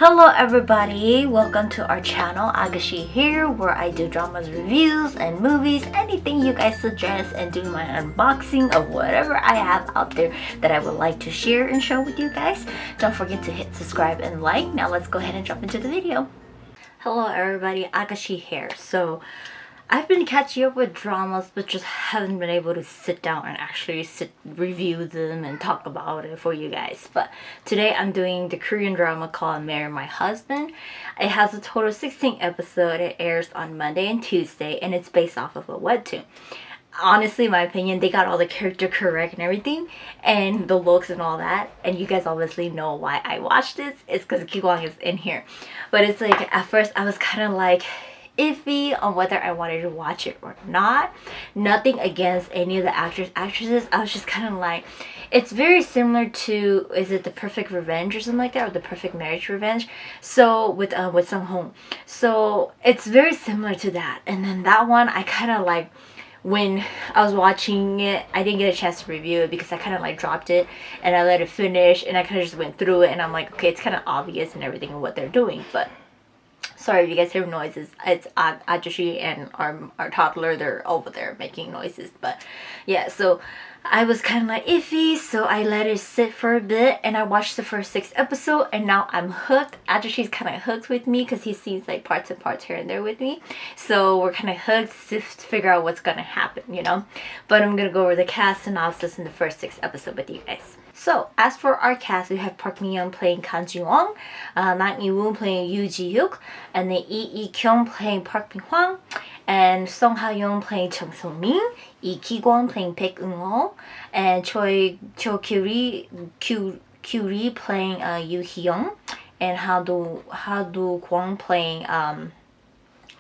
Hello everybody, welcome to our channel. Agashi here, where I do dramas, reviews, and movies, anything you guys suggest, and do my unboxing of whatever I have out there that I would like to share and show with you guys. Don't forget to hit subscribe and like. Now let's go ahead and jump into the video. Hello everybody, Agashi here. So I've been catching up with dramas, but just haven't been able to sit down and actually review them and talk about it for you guys. But today I'm doing the Korean drama called Marry My Husband. It has a total of 16 episodes. It airs on Monday and Tuesday, and it's based off of a webtoon. Honestly, in my opinion, they got all the character correct and everything, and the looks and all that. And you guys obviously know why I watched this. It's because Ki-kwang is in here. But it's like, at first I was kind of like iffy on whether I wanted to watch it or not. Nothing against any of the actresses. I was just kind of like, it's very similar to, is it The Perfect Revenge or something like that, or The Perfect Marriage Revenge? So with Sung Hong. So it's very similar to that. And then that one, I kind of like, when I was watching it, I didn't get a chance to review it because I kind of like dropped it and I let it finish, and I kind of just went through it, and I'm like, okay, it's kind of obvious and everything of what they're doing. But sorry if you guys hear noises. It's Ajushi and our toddler. They're over there making noises. But yeah, so I was kind of like iffy, so I let it sit for a bit, and I watched the first 6 episodes, and now I'm hooked. Ajushi's kind of hooked with me because he sees like parts and parts here and there with me. So we're kind of hooked to figure out what's gonna happen, you know. But I'm gonna go over the cast synopsis in the first 6 episodes with you guys. So, as for our cast, we have Park Min-young playing Kang Ji-won, Nam Yi-woon playing Yoo Ji-hyuk, and then Lee E-kyung playing Park Min-hwang, and Song Ha-young playing Chung So-min, Lee Ki-kwang playing Baek Eun-ho, and Cho Kyu-ri playing Yoo Hee-young, and Ha-do Kwang playing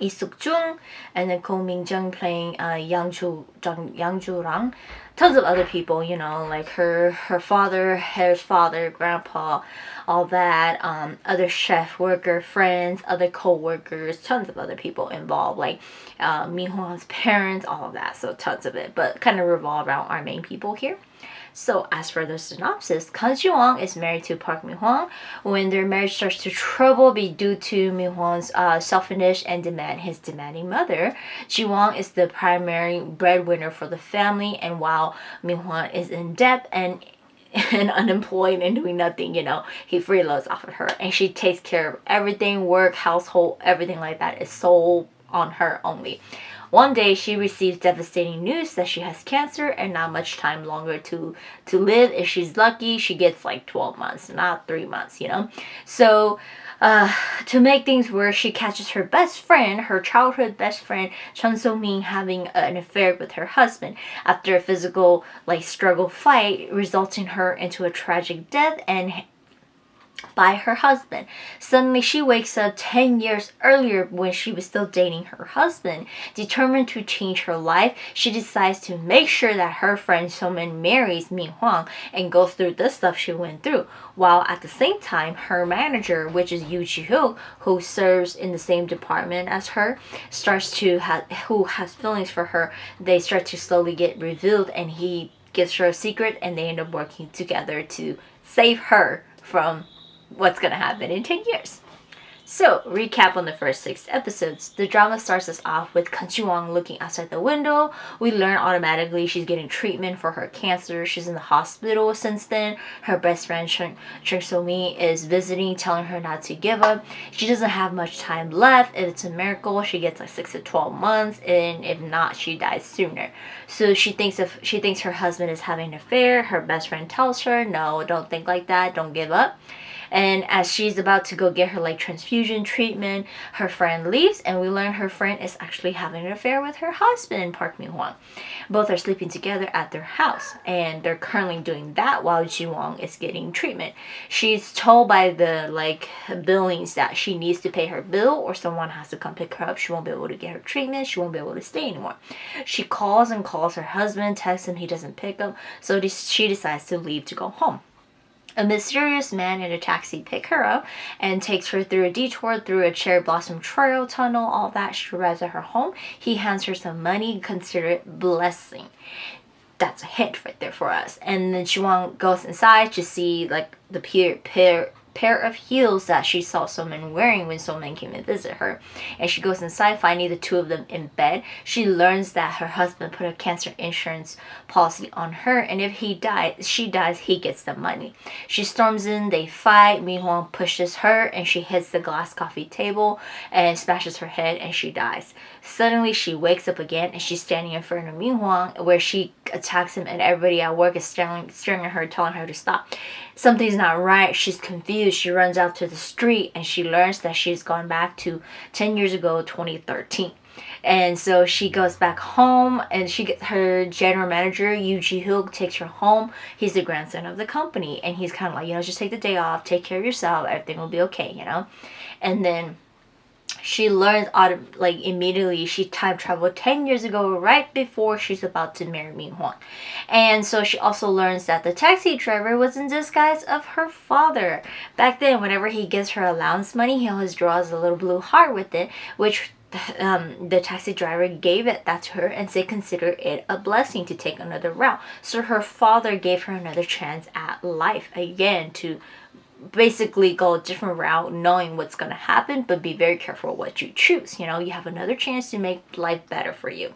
Lee Suk-jung, and then Ko Min-jung playing Yang Ju-rang. Tons of other people, you know, like her father, his father, grandpa, all that, other chef worker friends, other co-workers, tons of other people involved, like Mi-hwan's parents, all of that. So tons of it, but kind of revolve around our main people here. So as for the synopsis, Kang Ji-won is married to Park Min-hwang. When their marriage starts to trouble due to Min-hwang's selfishness and his demanding mother, Ji-won is the primary breadwinner for the family, and while Min-hwang is in debt and unemployed and doing nothing, you know, he freeloads off of her, and she takes care of everything, work, household, everything like that is so on her only. One day, she receives devastating news that she has cancer and not much time longer to live. If she's lucky, she gets like 12 months, not 3 months, you know. So, to make things worse, she catches her best friend, her childhood best friend, Chun So-min, having an affair with her husband. After a physical, like, struggle fight, resulting her into a tragic death and by her husband. Suddenly, she wakes up 10 years earlier when she was still dating her husband. Determined to change her life, she decides to make sure that her friend So-min marries Min-hwang and goes through the stuff she went through. While at the same time, her manager, which is Yoo Ji-hyuk, who serves in the same department as her, who has feelings for her, they start to slowly get revealed, and he gives her a secret, and they end up working together to save her from what's gonna happen in 10 years. So, recap on the first 6 episodes. The drama starts us off with Kang Ji-won looking outside the window. We learn automatically she's getting treatment for her cancer. She's in the hospital since then. Her best friend Chung So-min is visiting, telling her not to give up. She doesn't have much time left. If it's a miracle, she gets like 6 to 12 months, and if not, she dies sooner. So she thinks her husband is having an affair. Her best friend tells her, no, don't think like that, don't give up. And as she's about to go get her like transfusion treatment, her friend leaves, and we learn her friend is actually having an affair with her husband, Park Min-hwang. Both are sleeping together at their house, and they're currently doing that while Ji-won is getting treatment. She's told by the like billings that she needs to pay her bill, or someone has to come pick her up. She won't be able to get her treatment. She won't be able to stay anymore. She calls and calls her husband, texts him, he doesn't pick up, so she decides to leave to go home. A mysterious man in a taxi picks her up and takes her through a detour through a cherry blossom trail tunnel, all that. She arrives at her home. He hands her some money, consider it blessing. That's a hint right there for us. And then Ji-won goes inside to see like the pair of heels that she saw Somin wearing when Somin came and visit her. And she goes inside, finding the two of them in bed. She learns that her husband put a cancer insurance policy on her, and if she dies, he gets the money. She storms in, they fight. Mi-hwan pushes her, and she hits the glass coffee table and smashes her head, and she dies. Suddenly, she wakes up again, and she's standing in front of Mi-hwan, where she attacks him, and everybody at work is staring at her, telling her to stop. Something's not right. She's confused. She runs out to the street, and she learns that she's gone back to 10 years ago, 2013. And so she goes back home, and she gets her general manager, Yoo Ji-hook, takes her home. He's the grandson of the company, and he's kind of like, just take the day off, take care of yourself, everything will be okay, And then she learns immediately she time traveled 10 years ago, right before she's about to marry Mi-hwan. And so she also learns that the taxi driver was in disguise of her father. Back then, whenever he gives her allowance money, he always draws a little blue heart with it, which the taxi driver gave that to her and said consider it a blessing to take another route. So her father gave her another chance at life again, to basically go a different route, knowing what's going to happen, but be very careful what you choose. You have another chance to make life better for you.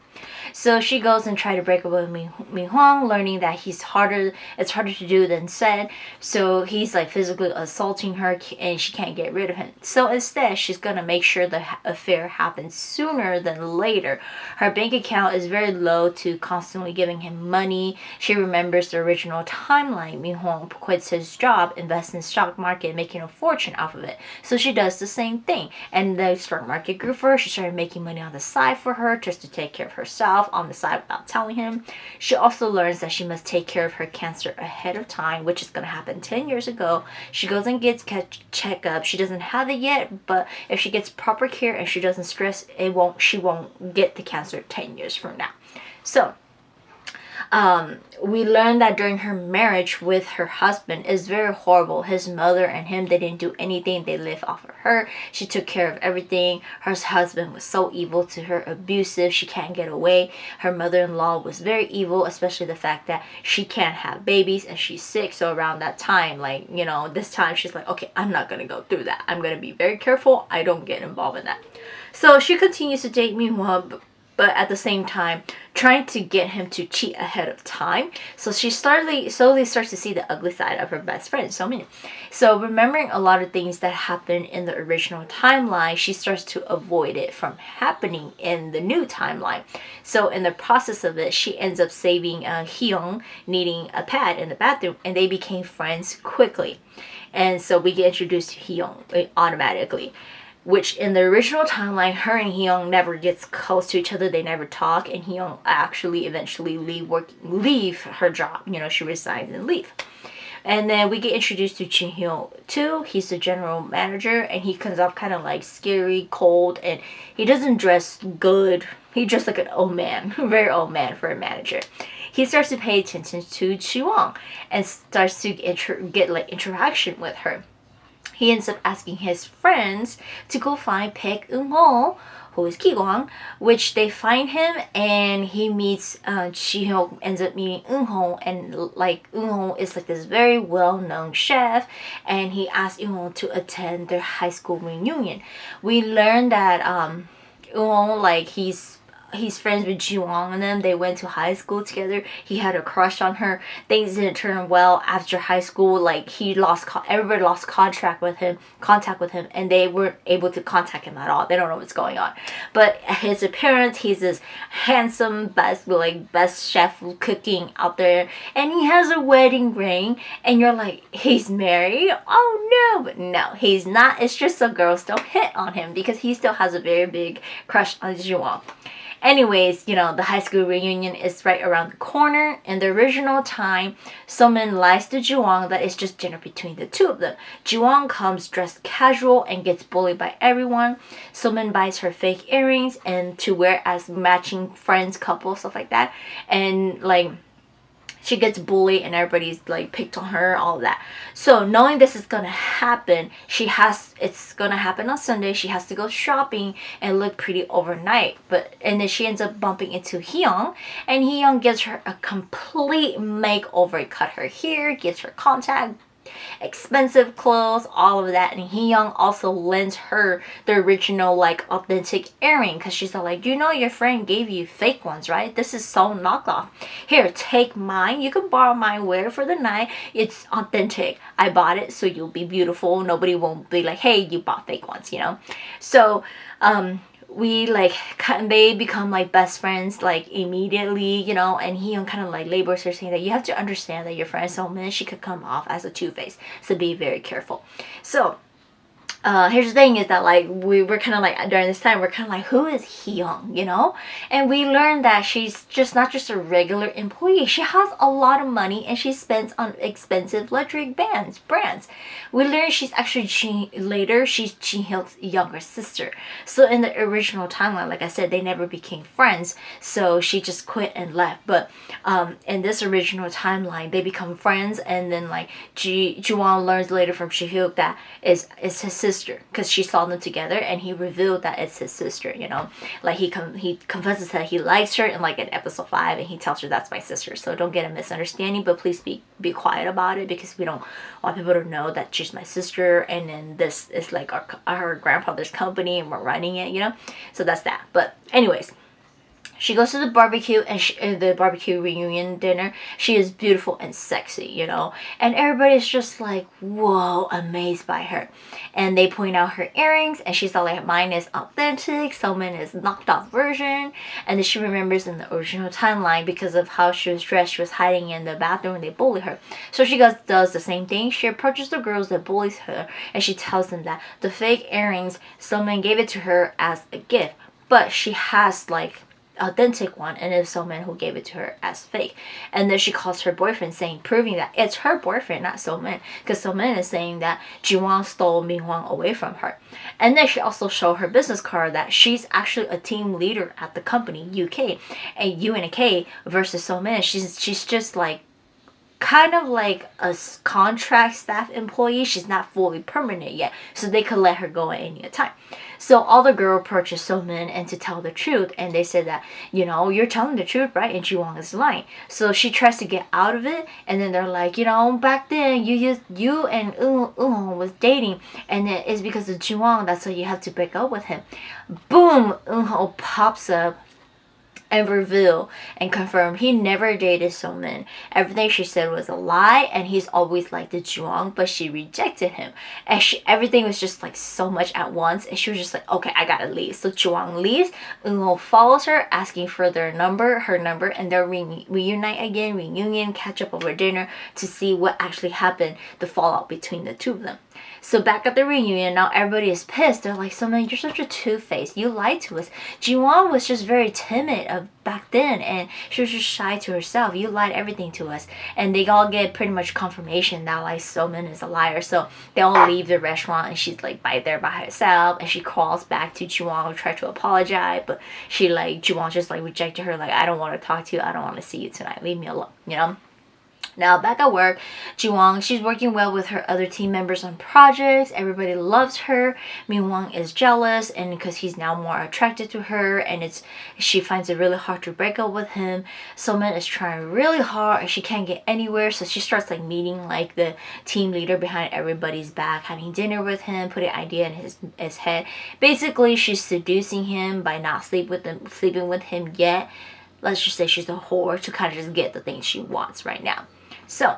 So she goes and try to break up with Mi-hwan, learning that it's harder to do than said. So he's physically assaulting her, and she can't get rid of him. So instead, she's going to make sure the affair happens sooner than later. Her bank account is very low to constantly giving him money. She remembers the original timeline. Mi-hwan quits his job, invests in stock market, making a fortune off of it. So she does the same thing, and the stock market grew for her. She started making money on the side for her, just to take care of herself on the side without telling him. She also learns that she must take care of her cancer ahead of time, which is going to happen 10 years ago. She goes and gets checkup. She doesn't have it yet, but if she gets proper care and she doesn't stress, she won't get the cancer 10 years from now. So we learned that during her marriage with her husband is very horrible. His mother and him, they didn't do anything. They lived off of her. She took care of everything. Her husband was so evil to her, abusive. She can't get away. Her mother-in-law was very evil, especially the fact that she can't have babies and she's sick. So around that time, this time she's like, okay, I'm not going to go through that. I'm going to be very careful. I don't get involved in that. So she continues to date Mi-hwan, but at the same time trying to get him to cheat ahead of time. So she slowly starts to see the ugly side of her best friend, Somin. So remembering a lot of things that happened in the original timeline, she starts to avoid it from happening in the new timeline. So in the process of it, she ends up saving Hyung needing a pad in the bathroom, and they became friends quickly. And so we get introduced to Hyung automatically, which in the original timeline, her and Hyung never gets close to each other. They never talk, and Hyung actually eventually leave her job. She resigns and leave. And then we get introduced to Jin-hyuk too. He's the general manager, and he comes off kind of scary, cold, and he doesn't dress good. He dressed like an old man, very old man for a manager. He starts to pay attention to Ji-won and starts to get interaction with her. He ends up asking his friends to go find Baek Eun-ho, who is Ki-kwang, which they find him, and he meets Ji-hyuk ends up meeting Eun-ho, and Eun-ho is this very well-known chef, and he asks Eun-ho to attend their high school reunion. We learn that Eun-ho, he's friends with Ji-won and them. They went to high school together. He had a crush on her. Things didn't turn well after high school. Everybody lost contact with him, and they weren't able to contact him at all. They don't know what's going on. But his appearance, he's this handsome, best chef cooking out there, and he has a wedding ring, and you're like, he's married? Oh no, but no, he's not. It's just so girls still hit on him because he still has a very big crush on Ji-won. Anyways, the high school reunion is right around the corner. In the original time, Somin lies to Ji-won that it's just dinner between the two of them. Ji-won comes dressed casual and gets bullied by everyone. Somin buys her fake earrings and to wear as matching friends, couple, stuff like that. And she gets bullied and everybody's picked on her, all of that. So knowing this is gonna happen, it's gonna happen on Sunday. She has to go shopping and look pretty overnight. And then she ends up bumping into Hyung, and Hyung gives her a complete makeover. Cut her hair, gives her contact, expensive clothes, all of that. And Hee-young also lends her the original like authentic earring because she's like, you know your friend gave you fake ones, right? This is so knockoff. Here, take mine. You can borrow mine, wear it for the night. It's authentic. I bought it so you'll be beautiful. Nobody won't be like, hey, you bought fake ones, you know? So we like they become like best friends like immediately, you know. And he kind of like labors her, saying that you have to understand that your friend So-min, she could come off as a two-face, so be very careful. So here's the thing is that like we were kind of like during this time we're kind of like, who is Hee-young, you know? And we learned that she's just not just a regular employee. She has a lot of money and she spends on expensive luxury brands. We learned she's actually later she's Jin Hyuk's younger sister. So in the original timeline, like I said, they never became friends, so she just quit and left. But in this original timeline they become friends, and then like Ji-won learns later from Ji-hyuk that is his sister, because she saw them together and he revealed that it's his sister, you know. Like he confesses that he likes her in like in episode 5, and he tells her that's my sister. So don't get a misunderstanding, but please be quiet about it, because we don't want people to know that she's my sister and then this is like our grandfather's company and we're running it, you know. So that's that. But anyways, she goes to the barbecue, and the barbecue reunion dinner. She is beautiful and sexy, you know. And everybody's just like, whoa, amazed by her. And they point out her earrings, and she's all like, mine is authentic, So-min is knocked off version. And then she remembers in the original timeline, because of how she was dressed, she was hiding in the bathroom and they bully her. So she does the same thing. She approaches the girls that bullies her, and she tells them that the fake earrings, So-min gave it to her as a gift. But she has like authentic one, and it's So-min who gave it to her as fake. And then she calls her boyfriend, saying, proving that it's her boyfriend, not So-min, because So-min is saying that Ji-won stole Min-won away from her. And then she also showed her business card that she's actually a team leader at the company, UK, and U and a K versus So-min. She's just like kind of like a contract staff employee. She's not fully permanent yet, so they could let her go at any time. So all the girl approaches So-min and to tell the truth, and they said that, you know, you're telling the truth, right? And Ji-won is lying. So she tries to get out of it, and then they're like, you know, back then you and Eun was dating, and it's because of Ji-won, that's why you have to break up with him. Boom, Eun pops up and reveal and confirm he never dated So-min. Everything she said was a lie, and he's always liked the Ji-won, but she rejected him. And everything was just like so much at once, and she was just like, okay, I gotta leave. So Ji-won leaves, Eun follows her, asking for her number, and they'll reunite again, reunion, catch up over dinner to see what actually happened, the fallout between the two of them. So back at the reunion, now everybody is pissed. They're like, So-min, you're such a two-faced. You lied to us. Ji-won was just very timid back then, and she was just shy to herself. You lied everything to us. And they all get pretty much confirmation that like So-min is a liar. So they all leave the restaurant, and she's like there by herself, and she crawls back to Ji-won to try to apologize, but Ji-won just like rejected her, like, I don't want to talk to you. I don't want to see you tonight. Leave me alone, you know? Now back at work, Ji-won, she's working well with her other team members on projects. Everybody loves her. Min-won is jealous, and because he's now more attracted to her, and she finds it really hard to break up with him. So-min is trying really hard, and she can't get anywhere, so she starts like meeting like the team leader behind everybody's back, having dinner with him, putting idea in his head. Basically, she's seducing him by not sleeping with him yet. Let's just say she's a whore to kind of just get the things she wants right now. So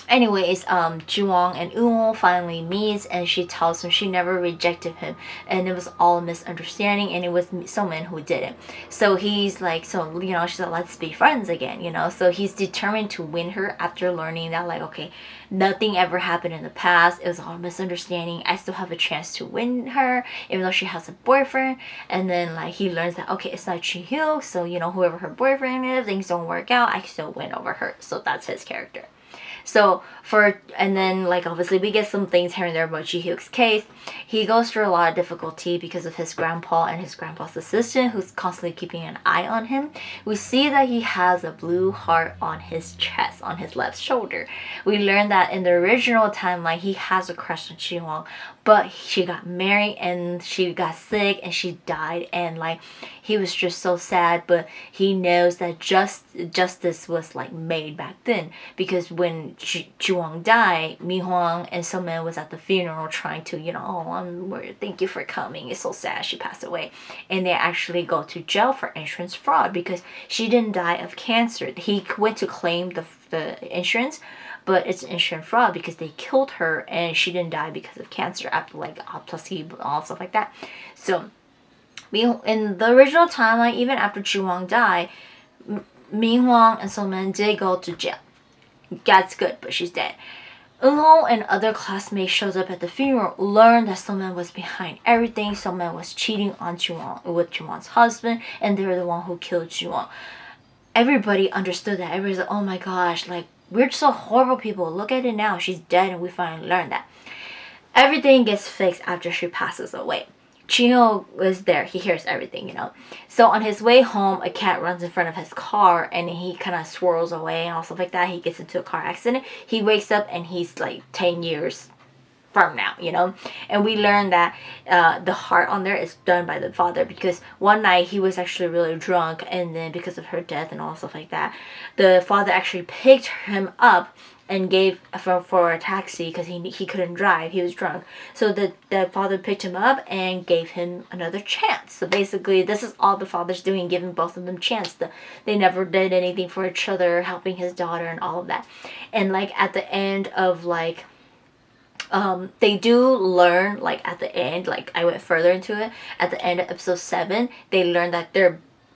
anyways, Ji-won and Eun finally meets, and she tells him she never rejected him, and it was all a misunderstanding, and it was So-min who did it. So he's like, so, you know, she's like, let's be friends again, you know. So he's determined to win her after learning that like, okay, nothing ever happened in the past. It was all a misunderstanding. I still have a chance to win her, even though she has a boyfriend. And then like he learns that, okay, it's not Ji-hyuk, so, you know, whoever her boyfriend is, things don't work out, I still win over her. So that's his character. So and then like obviously we get some things here and there about Ji-hyuk's case. He goes through a lot of difficulty because of his grandpa and his grandpa's assistant, who's constantly keeping an eye on him. We see that he has a blue heart on his chest, on his left shoulder. We learned that in the original timeline he has a crush on Ji-won, but she got married and she got sick and she died, and like he was just so sad. But he knows that justice was like made back then, because when Juwon died, Mi Hwang and Soman was at the funeral trying to, thank you for coming, it's so sad she passed away, and they actually go to jail for insurance fraud because she didn't die of cancer. He went to claim the insurance, but it's insurance fraud because they killed her and she didn't die because of cancer after like autopsy and all stuff like that. So in the original timeline, even after Ji-Won died, Mi Hwang and Soman did go to jail. That's good, but she's dead. Eun-ho and other classmates shows up at the funeral, learn that Soman was behind everything. Soman was cheating on with Ji-Won's husband, and they're the one who killed Ji-Won. Everybody understood that. Everybody's like, oh my gosh, like, we're so horrible people. Look at it now. She's dead, and we finally learned that. Everything gets fixed after she passes away. Chino was there. He hears everything, So on his way home, a cat runs in front of his car, and he kind of swirls away and all stuff like that. He gets into a car accident. He wakes up, and he's like 10 years from now, And we learned that the heart on there is done by the father, because one night he was actually really drunk, and then because of her death and all stuff like that, the father actually picked him up and gave for a taxi because he couldn't drive. He was drunk. So the father picked him up and gave him another chance. So basically, this is all the father's doing, giving both of them chance. They never did anything for each other, helping his daughter and all of that. And like at the end of like, they do learn, like at the end, like I went further into it, at the end of episode 7, they learned that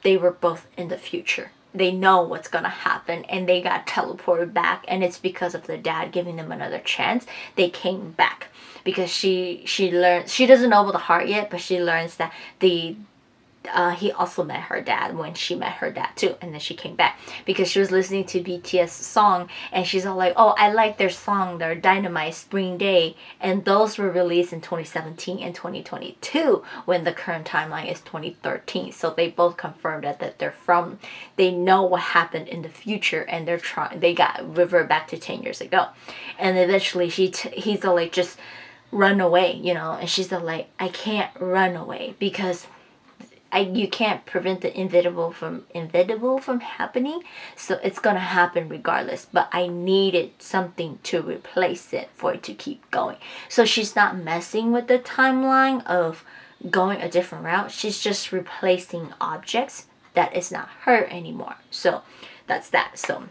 they were both in the future. They know what's gonna happen, and they got teleported back, and it's because of their dad giving them another chance. They came back because she learned, she doesn't know about the heart yet, but she learns that he also met her dad when she met her dad too, and then she came back because she was listening to BTS song, and she's all like, oh, I like their song, their Dynamite, Spring Day, and those were released in 2017 and 2022 when the current timeline is 2013. So they both confirmed that they know what happened in the future, and they got revert back to 10 years ago. And eventually he's all like, just run away, and she's all like, I can't run away because you can't prevent the inevitable from happening, so it's gonna happen regardless, but I needed something to replace it for it to keep going. So she's not messing with the timeline of going a different route. She's just replacing objects that is not her anymore. So that's that. So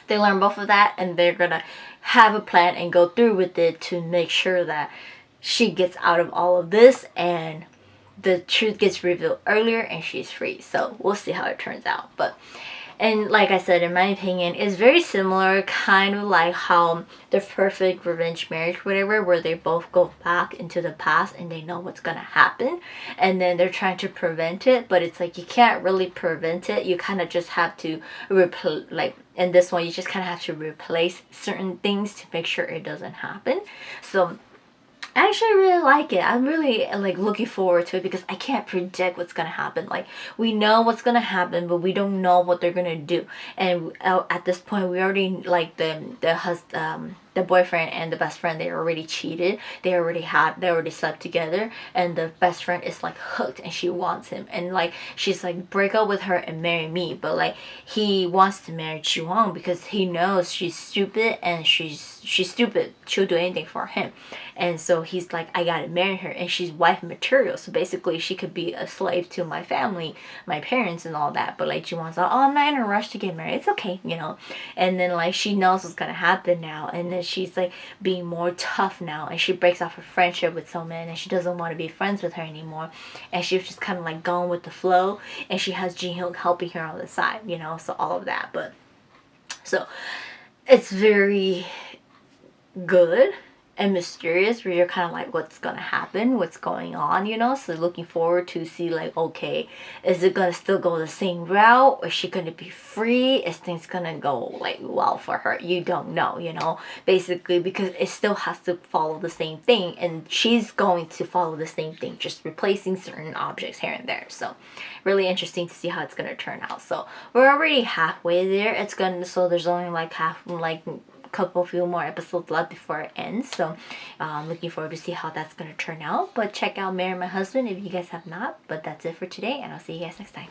they learn both of that, and they're gonna have a plan and go through with it to make sure that she gets out of all of this and the truth gets revealed earlier and she's free. So we'll see how it turns out. And like I said, in my opinion, it's very similar, kind of like how The Perfect Revenge Marriage, whatever, where they both go back into the past and they know what's gonna happen, and then they're trying to prevent it, but it's like you can't really prevent it. You kind of just have to like in this one, you just kind of have to replace certain things to make sure it doesn't happen. So I actually really like it. I'm really like looking forward to it because I can't predict what's gonna happen. Like, we know what's gonna happen, but we don't know what they're gonna do. And at this point, we already like the boyfriend and the best friend, they already cheated. They already slept together, and the best friend is like hooked and she wants him, and like she's like, break up with her and marry me. But like he wants to marry Ji-Won because he knows she's stupid, and she's stupid. She'll do anything for him. And so he's like, I gotta marry her, and she's wife material, so basically she could be a slave to my family, my parents and all that. But like Ji-Won's like, oh, I'm not in a rush to get married, it's okay, And then like she knows what's gonna happen now, and then she's like being more tough now, and she breaks off her friendship with Soman, and she doesn't want to be friends with her anymore, and she's just kind of like going with the flow, and she has Ji-Hyun helping her on the side, so all of that. But so it's very good and mysterious, where you're kind of like, what's gonna happen, what's going on, so looking forward to see like, okay, is it gonna still go the same route, or is she gonna be free, is things gonna go like well for her? You don't know, basically, because it still has to follow the same thing, and she's going to follow the same thing, just replacing certain objects here and there. So really interesting to see how it's gonna turn out. So we're already halfway there. So there's only like couple few more episodes left before it ends, so I'm looking forward to see how that's gonna turn out. But check out Marry My Husband if you guys have not. But that's it for today, and I'll see you guys next time.